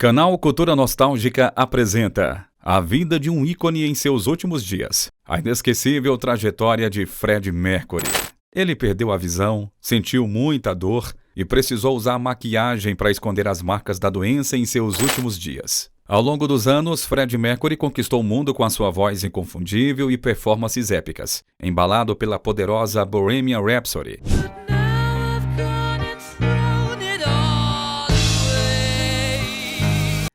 Canal Cultura Nostálgica apresenta a vida de um ícone em seus últimos dias, a inesquecível trajetória de Freddie Mercury. Ele perdeu a visão, sentiu muita dor e precisou usar maquiagem para esconder as marcas da doença em seus últimos dias. Ao longo dos anos, Freddie Mercury conquistou o mundo com a sua voz inconfundível e performances épicas, embalado pela poderosa Bohemian Rhapsody.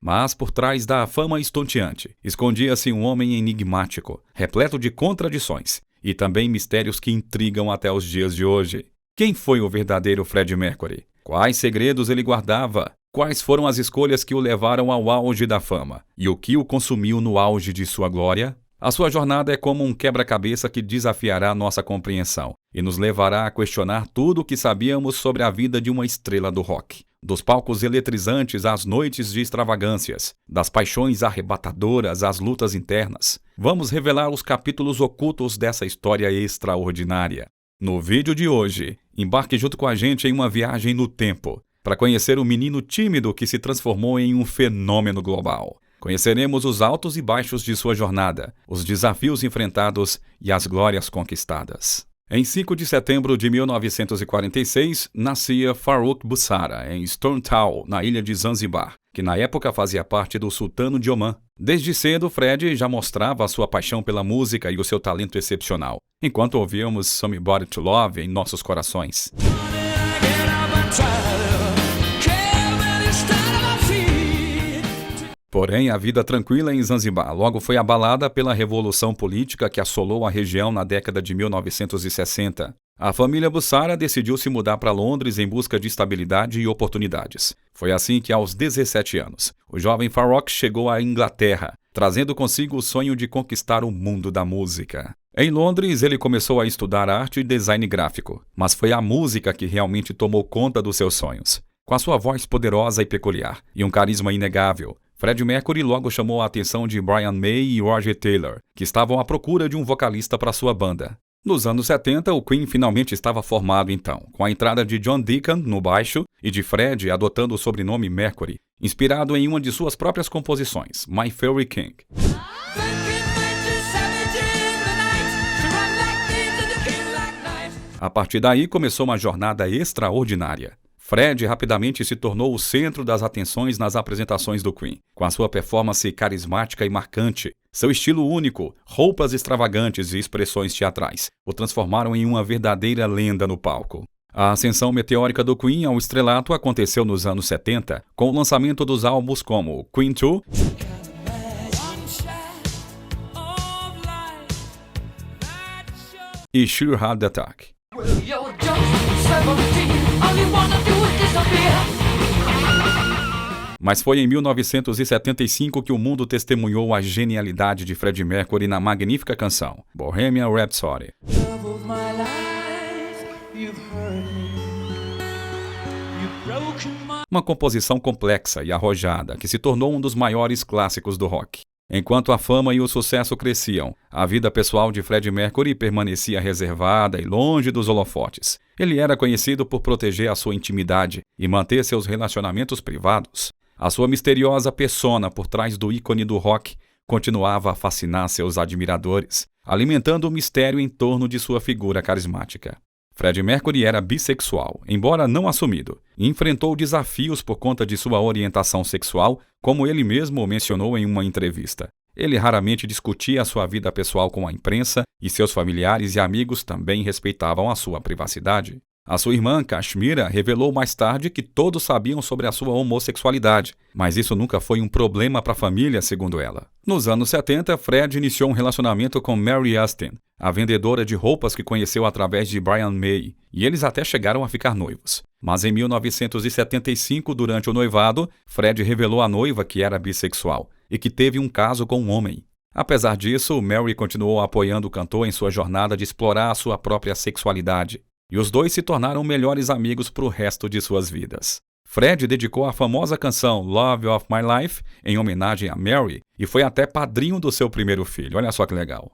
Mas por trás da fama estonteante, escondia-se um homem enigmático, repleto de contradições e também mistérios que intrigam até os dias de hoje. Quem foi o verdadeiro Freddie Mercury? Quais segredos ele guardava? Quais foram as escolhas que o levaram ao auge da fama? E o que o consumiu no auge de sua glória? A sua jornada é como um quebra-cabeça que desafiará nossa compreensão e nos levará a questionar tudo o que sabíamos sobre a vida de uma estrela do rock. Dos palcos eletrizantes às noites de extravagâncias, das paixões arrebatadoras às lutas internas, vamos revelar os capítulos ocultos dessa história extraordinária. No vídeo de hoje, embarque junto com a gente em uma viagem no tempo, para conhecer o menino tímido que se transformou em um fenômeno global. Conheceremos os altos e baixos de sua jornada, os desafios enfrentados e as glórias conquistadas. Em 5 de setembro de 1946, nascia Farrokh Bulsara, em Stone Town, na ilha de Zanzibar, que na época fazia parte do Sultano de Omã. Desde cedo, Freddie já mostrava a sua paixão pela música e o seu talento excepcional, enquanto ouvíamos Somebody to Love em nossos corações. Porém, a vida tranquila em Zanzibar logo foi abalada pela revolução política que assolou a região na década de 1960. A família Bulsara decidiu se mudar para Londres em busca de estabilidade e oportunidades. Foi assim que, aos 17 anos, o jovem Farrokh chegou à Inglaterra, trazendo consigo o sonho de conquistar o mundo da música. Em Londres, ele começou a estudar arte e design gráfico, mas foi a música que realmente tomou conta dos seus sonhos. Com a sua voz poderosa e peculiar, e um carisma inegável, Freddie Mercury logo chamou a atenção de Brian May e Roger Taylor, que estavam à procura de um vocalista para sua banda. Nos anos 70, o Queen finalmente estava formado então, com a entrada de John Deacon no baixo e de Freddie adotando o sobrenome Mercury, inspirado em uma de suas próprias composições, My Fairy King. A partir daí começou uma jornada extraordinária. Freddie rapidamente se tornou o centro das atenções nas apresentações do Queen, com a sua performance carismática e marcante. Seu estilo único, roupas extravagantes e expressões teatrais o transformaram em uma verdadeira lenda no palco. A ascensão meteórica do Queen ao estrelato aconteceu nos anos 70, com o lançamento dos álbuns como Queen II e Sure Heart Attack. Mas foi em 1975 que o mundo testemunhou a genialidade de Freddie Mercury na magnífica canção Bohemian Rhapsody. Uma composição complexa e arrojada que se tornou um dos maiores clássicos do rock. Enquanto a fama e o sucesso cresciam, a vida pessoal de Freddie Mercury permanecia reservada e longe dos holofotes. Ele era conhecido por proteger a sua intimidade e manter seus relacionamentos privados. A sua misteriosa persona por trás do ícone do rock continuava a fascinar seus admiradores, alimentando o mistério em torno de sua figura carismática. Freddie Mercury era bissexual, embora não assumido, e enfrentou desafios por conta de sua orientação sexual, como ele mesmo mencionou em uma entrevista. Ele raramente discutia a sua vida pessoal com a imprensa e seus familiares e amigos também respeitavam a sua privacidade. A sua irmã, Kashmira, revelou mais tarde que todos sabiam sobre a sua homossexualidade, mas isso nunca foi um problema para a família, segundo ela. Nos anos 70, Fred iniciou um relacionamento com Mary Astin, a vendedora de roupas que conheceu através de Brian May, e eles até chegaram a ficar noivos. Mas em 1975, durante o noivado, Fred revelou à noiva que era bissexual e que teve um caso com um homem. Apesar disso, Mary continuou apoiando o cantor em sua jornada de explorar a sua própria sexualidade. E os dois se tornaram melhores amigos para o resto de suas vidas. Fred dedicou a famosa canção Love of My Life em homenagem a Mary e foi até padrinho do seu primeiro filho. Olha só que legal.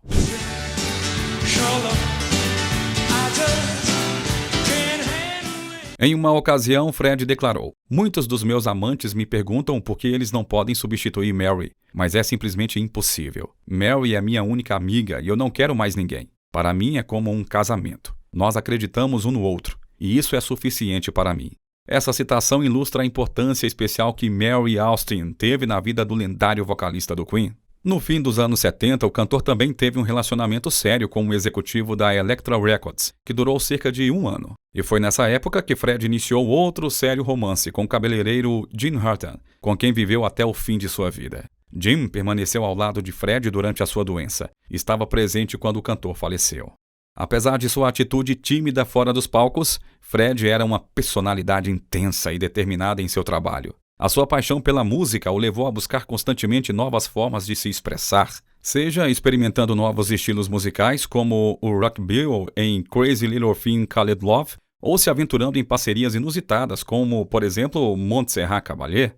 Em uma ocasião, Fred declarou: "Muitos dos meus amantes me perguntam por que eles não podem substituir Mary, mas é simplesmente impossível. Mary é minha única amiga e eu não quero mais ninguém. Para mim é como um casamento. Nós acreditamos um no outro, e isso é suficiente para mim." Essa citação ilustra a importância especial que Mary Austin teve na vida do lendário vocalista do Queen. No fim dos anos 70, o cantor também teve um relacionamento sério com o executivo da Elektra Records, que durou cerca de 1 ano. E foi nessa época que Fred iniciou outro sério romance com o cabeleireiro Jim Hutton, com quem viveu até o fim de sua vida. Jim permaneceu ao lado de Fred durante a sua doença e estava presente quando o cantor faleceu. Apesar de sua atitude tímida fora dos palcos, Fred era uma personalidade intensa e determinada em seu trabalho. A sua paixão pela música o levou a buscar constantemente novas formas de se expressar, seja experimentando novos estilos musicais como o rockabilly em Crazy Little Thing Called Love, ou se aventurando em parcerias inusitadas como, por exemplo, Montserrat Caballé.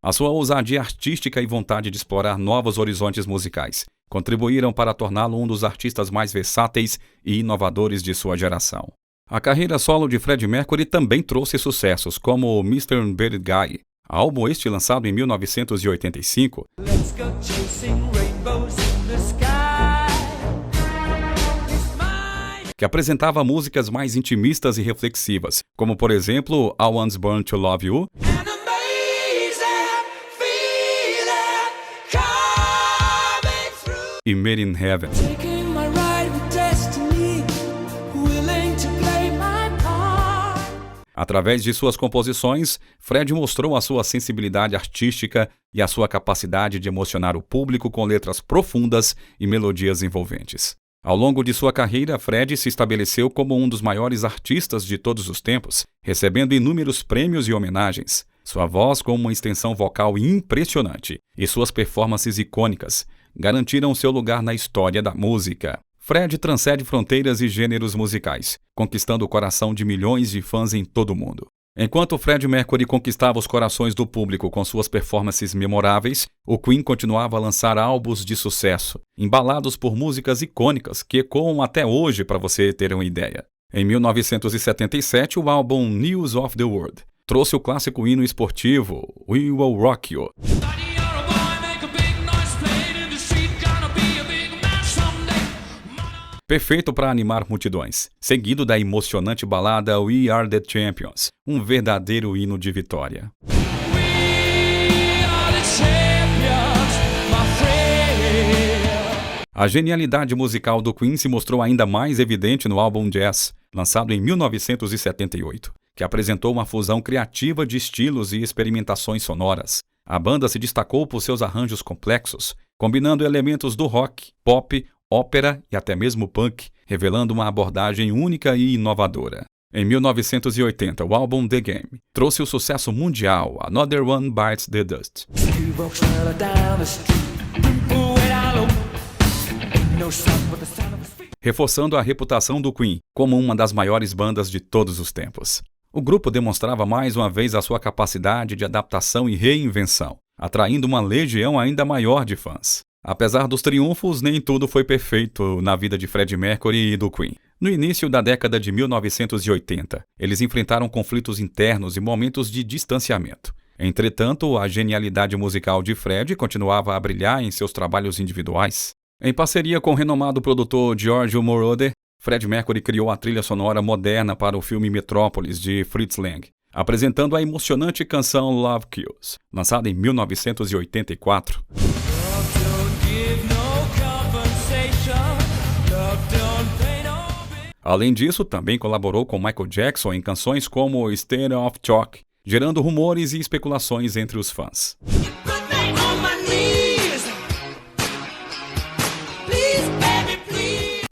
A sua ousadia artística e vontade de explorar novos horizontes musicais contribuíram para torná-lo um dos artistas mais versáteis e inovadores de sua geração. A carreira solo de Freddie Mercury também trouxe sucessos, como Mr. Bad Guy, álbum este lançado em 1985, que apresentava músicas mais intimistas e reflexivas, como por exemplo I Was Born to Love You, e Made in Heaven. Através de suas composições, Fred mostrou a sua sensibilidade artística e a sua capacidade de emocionar o público com letras profundas e melodias envolventes. Ao longo de sua carreira, Fred se estabeleceu como um dos maiores artistas de todos os tempos, recebendo inúmeros prêmios e homenagens. Sua voz, com uma extensão vocal impressionante, e suas performances icônicas garantiram seu lugar na história da música. Fred transcende fronteiras e gêneros musicais, conquistando o coração de milhões de fãs em todo o mundo. Enquanto Freddie Mercury conquistava os corações do público com suas performances memoráveis, o Queen continuava a lançar álbuns de sucesso, embalados por músicas icônicas que ecoam até hoje, para você ter uma ideia. Em 1977, o álbum News of the World trouxe o clássico hino esportivo We Will Rock You, perfeito para animar multidões, seguido da emocionante balada We Are the Champions, um verdadeiro hino de vitória. A genialidade musical do Queen se mostrou ainda mais evidente no álbum Jazz, lançado em 1978, que apresentou uma fusão criativa de estilos e experimentações sonoras. A banda se destacou por seus arranjos complexos, combinando elementos do rock, pop, ópera e até mesmo punk, revelando uma abordagem única e inovadora. Em 1980, o álbum The Game trouxe o sucesso mundial Another One Bites the Dust, reforçando a reputação do Queen como uma das maiores bandas de todos os tempos. O grupo demonstrava mais uma vez a sua capacidade de adaptação e reinvenção, atraindo uma legião ainda maior de fãs. Apesar dos triunfos, nem tudo foi perfeito na vida de Freddie Mercury e do Queen. No início da década de 1980, eles enfrentaram conflitos internos e momentos de distanciamento. Entretanto, a genialidade musical de Fred continuava a brilhar em seus trabalhos individuais. Em parceria com o renomado produtor Giorgio Moroder, Fred Mercury criou a trilha sonora moderna para o filme Metrópolis, de Fritz Lang, apresentando a emocionante canção Love Kills, lançada em 1984. Além disso, também colaborou com Michael Jackson em canções como State of Shock, gerando rumores e especulações entre os fãs.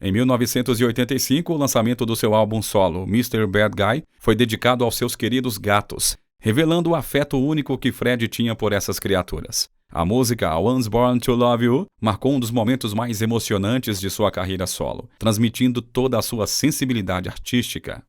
Em 1985, o lançamento do seu álbum solo, Mr. Bad Guy, foi dedicado aos seus queridos gatos, revelando o afeto único que Fred tinha por essas criaturas. A música I Was Born to Love You marcou um dos momentos mais emocionantes de sua carreira solo, transmitindo toda a sua sensibilidade artística.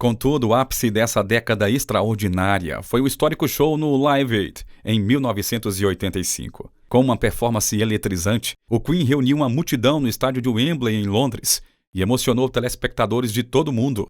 Contudo, o ápice dessa década extraordinária foi o histórico show no Live Aid, em 1985. Com uma performance eletrizante, o Queen reuniu uma multidão no estádio de Wembley, em Londres, e emocionou telespectadores de todo o mundo.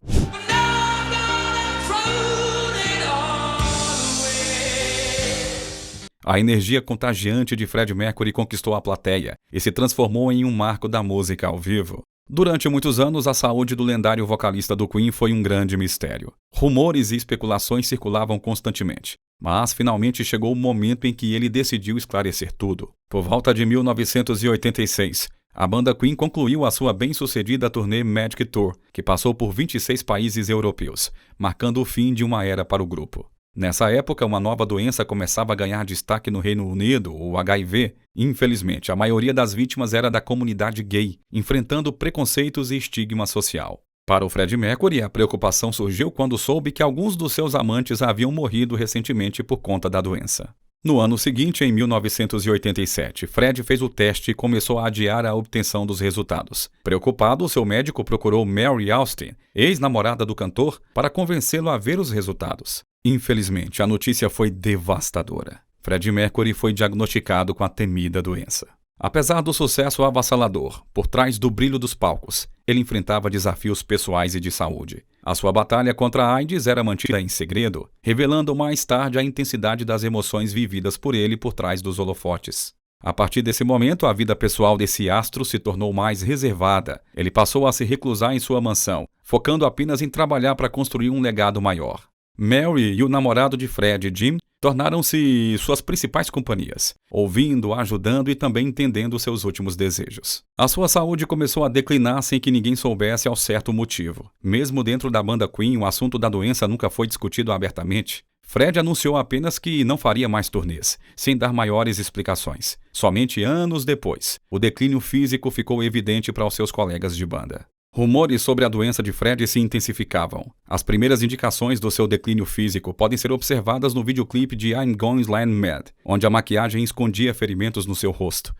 A energia contagiante de Freddie Mercury conquistou a plateia e se transformou em um marco da música ao vivo. Durante muitos anos, a saúde do lendário vocalista do Queen foi um grande mistério. Rumores e especulações circulavam constantemente, mas finalmente chegou o momento em que ele decidiu esclarecer tudo. Por volta de 1986, a banda Queen concluiu a sua bem-sucedida turnê Magic Tour, que passou por 26 países europeus, marcando o fim de uma era para o grupo. Nessa época, uma nova doença começava a ganhar destaque no Reino Unido, o HIV. Infelizmente, a maioria das vítimas era da comunidade gay, enfrentando preconceitos e estigma social. Para o Freddie Mercury, a preocupação surgiu quando soube que alguns dos seus amantes haviam morrido recentemente por conta da doença. No ano seguinte, em 1987, Fred fez o teste e começou a adiar a obtenção dos resultados. Preocupado, seu médico procurou Mary Austin, ex-namorada do cantor, para convencê-lo a ver os resultados. Infelizmente, a notícia foi devastadora. Freddie Mercury foi diagnosticado com a temida doença. Apesar do sucesso avassalador, por trás do brilho dos palcos, ele enfrentava desafios pessoais e de saúde. A sua batalha contra a AIDS era mantida em segredo, revelando mais tarde a intensidade das emoções vividas por ele por trás dos holofotes. A partir desse momento, a vida pessoal desse astro se tornou mais reservada. Ele passou a se reclusar em sua mansão, focando apenas em trabalhar para construir um legado maior. Mary e o namorado de Fred, Jim, tornaram-se suas principais companhias, ouvindo, ajudando e também entendendo seus últimos desejos. A sua saúde começou a declinar sem que ninguém soubesse ao certo motivo. Mesmo dentro da banda Queen, o assunto da doença nunca foi discutido abertamente. Fred anunciou apenas que não faria mais turnês, sem dar maiores explicações. Somente anos depois, o declínio físico ficou evidente para os seus colegas de banda. Rumores sobre a doença de Fred se intensificavam. As primeiras indicações do seu declínio físico podem ser observadas no videoclipe de I'm Going Slam Mad, onde a maquiagem escondia ferimentos no seu rosto.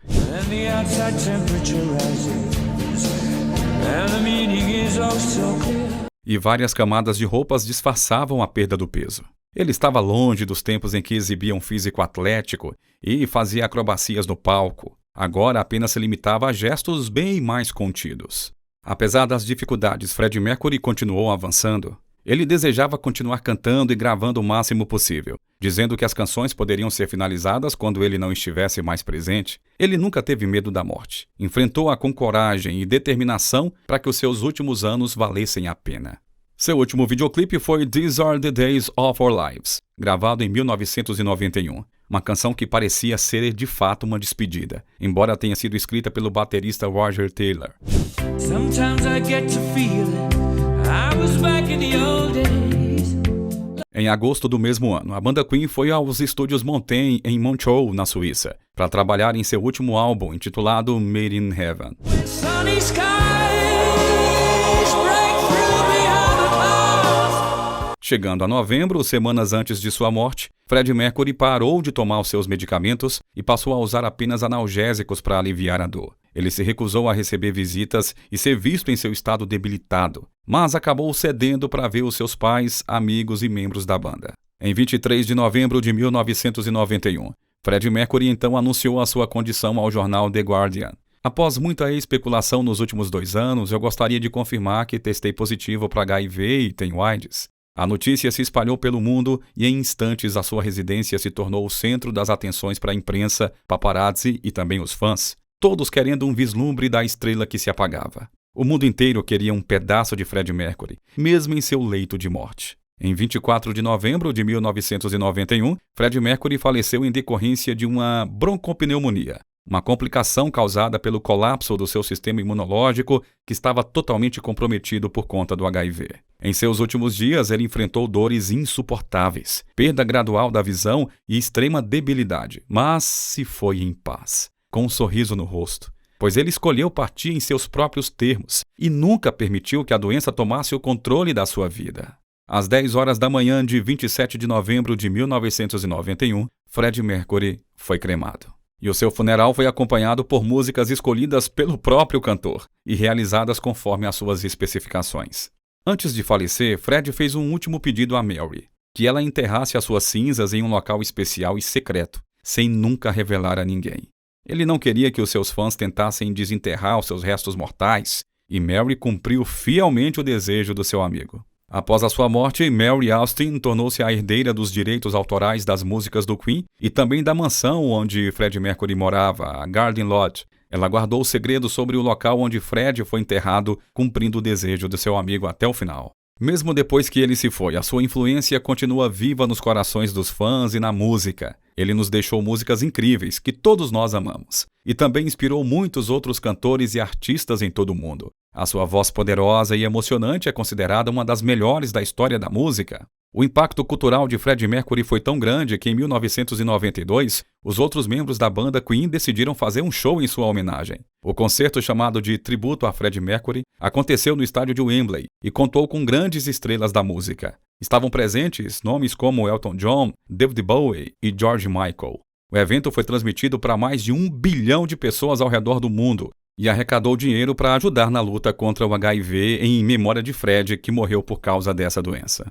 E várias camadas de roupas disfarçavam a perda do peso. Ele estava longe dos tempos em que exibia um físico atlético e fazia acrobacias no palco. Agora apenas se limitava a gestos bem mais contidos. Apesar das dificuldades, Freddie Mercury continuou avançando. Ele desejava continuar cantando e gravando o máximo possível, dizendo que as canções poderiam ser finalizadas quando ele não estivesse mais presente. Ele nunca teve medo da morte. Enfrentou-a com coragem e determinação para que os seus últimos anos valessem a pena. Seu último videoclipe foi These Are the Days of Our Lives, gravado em 1991. Uma canção que parecia ser de fato uma despedida, embora tenha sido escrita pelo baterista Roger Taylor. Em agosto do mesmo ano, a banda Queen foi aos estúdios Montaigne em Montreux, na Suíça, para trabalhar em seu último álbum, intitulado Made in Heaven. Chegando a novembro, semanas antes de sua morte, Freddie Mercury parou de tomar os seus medicamentos e passou a usar apenas analgésicos para aliviar a dor. Ele se recusou a receber visitas e ser visto em seu estado debilitado, mas acabou cedendo para ver os seus pais, amigos e membros da banda. Em 23 de novembro de 1991, Freddie Mercury então anunciou a sua condição ao jornal The Guardian. Após muita especulação nos últimos 2 anos, eu gostaria de confirmar que testei positivo para HIV e tenho AIDS. A notícia se espalhou pelo mundo e em instantes a sua residência se tornou o centro das atenções para a imprensa, paparazzi e também os fãs, todos querendo um vislumbre da estrela que se apagava. O mundo inteiro queria um pedaço de Freddie Mercury, mesmo em seu leito de morte. Em 24 de novembro de 1991, Freddie Mercury faleceu em decorrência de uma broncopneumonia, uma complicação causada pelo colapso do seu sistema imunológico que estava totalmente comprometido por conta do HIV. Em seus últimos dias, ele enfrentou dores insuportáveis, perda gradual da visão e extrema debilidade, mas se foi em paz, com um sorriso no rosto, pois ele escolheu partir em seus próprios termos e nunca permitiu que a doença tomasse o controle da sua vida. Às 10 horas da manhã de 27 de novembro de 1991, Freddie Mercury foi cremado. E o seu funeral foi acompanhado por músicas escolhidas pelo próprio cantor e realizadas conforme as suas especificações. Antes de falecer, Fred fez um último pedido a Mary, que ela enterrasse as suas cinzas em um local especial e secreto, sem nunca revelar a ninguém. Ele não queria que os seus fãs tentassem desenterrar os seus restos mortais, e Mary cumpriu fielmente o desejo do seu amigo. Após a sua morte, Mary Austin tornou-se a herdeira dos direitos autorais das músicas do Queen e também da mansão onde Freddie Mercury morava, a Garden Lodge. Ela guardou o segredo sobre o local onde Fred foi enterrado, cumprindo o desejo do seu amigo até o final. Mesmo depois que ele se foi, a sua influência continua viva nos corações dos fãs e na música. Ele nos deixou músicas incríveis que todos nós amamos. E também inspirou muitos outros cantores e artistas em todo o mundo. A sua voz poderosa e emocionante é considerada uma das melhores da história da música. O impacto cultural de Freddie Mercury foi tão grande que em 1992, os outros membros da banda Queen decidiram fazer um show em sua homenagem. O concerto, chamado de Tributo a Freddie Mercury, aconteceu no estádio de Wembley e contou com grandes estrelas da música. Estavam presentes nomes como Elton John, David Bowie e George Michael. O evento foi transmitido para mais de 1 bilhão de pessoas ao redor do mundo e arrecadou dinheiro para ajudar na luta contra o HIV em memória de Fred, que morreu por causa dessa doença.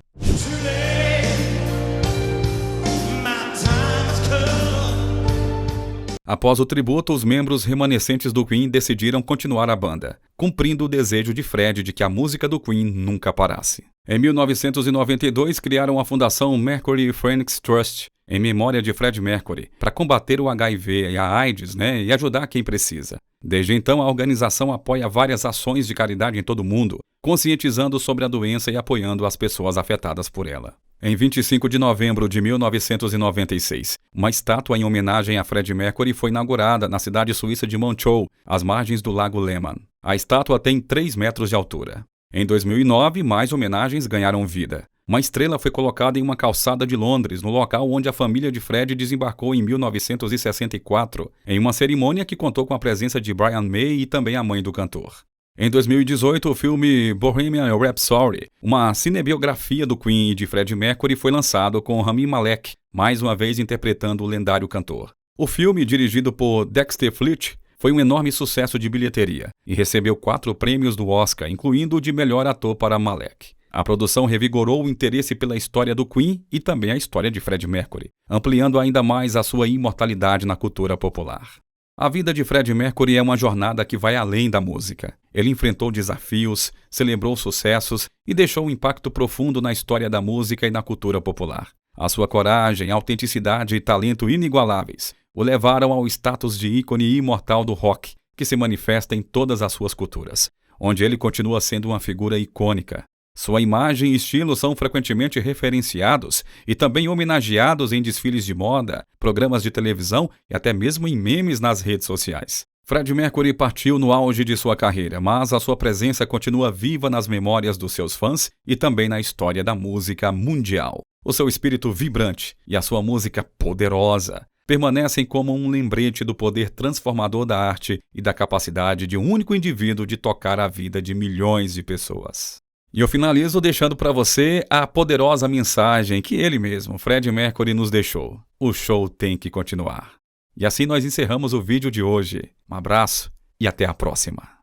Após o tributo, os membros remanescentes do Queen decidiram continuar a banda, cumprindo o desejo de Fred de que a música do Queen nunca parasse. Em 1992, criaram a fundação Mercury Phoenix Trust, em memória de Fred Mercury, para combater o HIV e a AIDS, e ajudar quem precisa. Desde então, a organização apoia várias ações de caridade em todo o mundo, conscientizando sobre a doença e apoiando as pessoas afetadas por ela. Em 25 de novembro de 1996, uma estátua em homenagem a Freddie Mercury foi inaugurada na cidade suíça de Montreux, às margens do Lago Léman. A estátua tem 3 metros de altura. Em 2009, mais homenagens ganharam vida. Uma estrela foi colocada em uma calçada de Londres, no local onde a família de Fred desembarcou em 1964, em uma cerimônia que contou com a presença de Brian May e também a mãe do cantor. Em 2018, o filme Bohemian Rhapsody, uma cinebiografia do Queen e de Freddie Mercury, foi lançado com Rami Malek, mais uma vez interpretando o lendário cantor. O filme, dirigido por Dexter Fleet, foi um enorme sucesso de bilheteria e recebeu 4 prêmios do Oscar, incluindo o de melhor ator para Malek. A produção revigorou o interesse pela história do Queen e também a história de Freddie Mercury, ampliando ainda mais a sua imortalidade na cultura popular. A vida de Freddie Mercury é uma jornada que vai além da música. Ele enfrentou desafios, celebrou sucessos e deixou um impacto profundo na história da música e na cultura popular. A sua coragem, autenticidade e talento inigualáveis o levaram ao status de ícone imortal do rock, que se manifesta em todas as suas culturas, onde ele continua sendo uma figura icônica. Sua imagem e estilo são frequentemente referenciados e também homenageados em desfiles de moda, programas de televisão e até mesmo em memes nas redes sociais. Freddie Mercury partiu no auge de sua carreira, mas a sua presença continua viva nas memórias dos seus fãs e também na história da música mundial. O seu espírito vibrante e a sua música poderosa permanecem como um lembrete do poder transformador da arte e da capacidade de um único indivíduo de tocar a vida de milhões de pessoas. E eu finalizo deixando para você a poderosa mensagem que ele mesmo, Freddie Mercury, nos deixou. O show tem que continuar. E assim nós encerramos o vídeo de hoje. Um abraço e até a próxima.